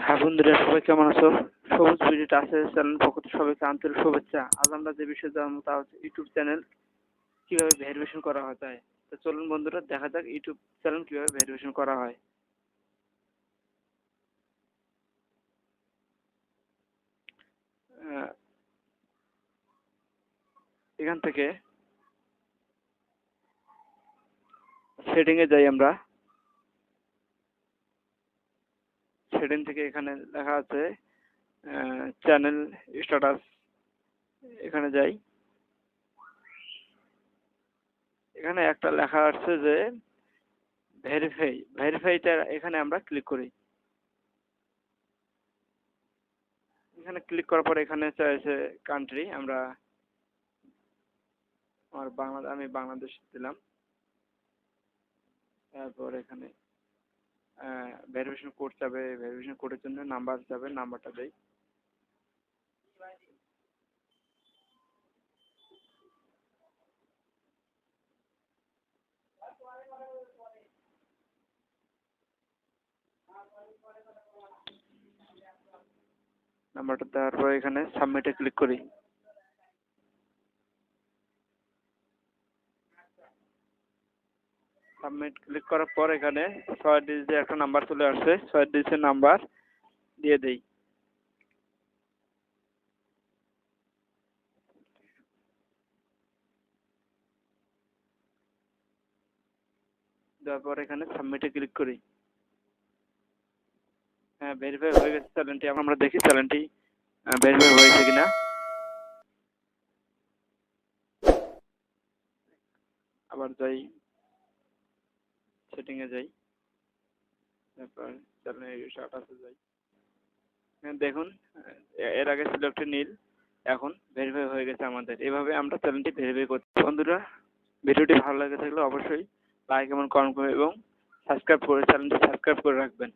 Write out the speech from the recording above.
হ্যাঁ বন্ধুরা, সবাই কেমন আছো? সবুজ ভিডিওটা আছে চ্যানেল পক্ষ থেকে সবাইকে আন্তরিক শুভেচ্ছা। আজ আমরা যে বিষয়ে জানবো তা হচ্ছে ইউটিউব চ্যানেল কিভাবে ভেরিফিকেশন করা হয়। তাই তো চলুন বন্ধুরা, দেখা যাক ইউটিউব চ্যানেল কিভাবে ভেরিফিকেশন করা হয়। আহ, এখান থেকে সেটিং এ যাই আমরা। সেটিং থেকে এখানে লেখা আছে চ্যানেল স্ট্যাটাস, এখানে যাই। এখানে একটা লেখা আছে যে ভেরিফাইটা এখানে আমরা ক্লিক করি। এখানে ক্লিক করার পর এখানে চাইছে কান্ট্রি, আমি বাংলাদেশ দিলাম। তারপর এখানে ভেরিফিকেশন কোড যাবে, ভেরিফিকেশন কোডের জন্য নাম্বার যাবে, নাম্বারটা দেই। নাম্বারটা দেওয়ার পর এখানে সাবমিটে ক্লিক করি। সাবমিট ক্লিক করার পর এখানে 6 ডিজিটের একটা নাম্বার চলে আসছে, 6 ডিজিটের নাম্বার দিয়ে দেই। দেওয়ার পর এখানে সাবমিটে ক্লিক করি। হ্যাঁ, ভেরিফাই হয়ে গেছে চ্যানেলটি। আমরা দেখি চ্যানেলটি ভেরিফাই হয়েছে কিনা। আবার যাই, সেটিং এ যাই, তারপর চ্যানেল স্ট্যাটাসে যাই। দেখুন, এর আগে সিলেক্ট নীল, এখন ভেরিফাই হয়ে গেছে আমাদের। এভাবে আমরা চ্যানেলটি ভেরিফাই করছি। বন্ধুরা, ভিডিওটি ভালো লাগে থাকলে অবশ্যই লাইক এবং কমেন্ট করবেন এবং চ্যানেলটি সাবস্ক্রাইব করে রাখবেন।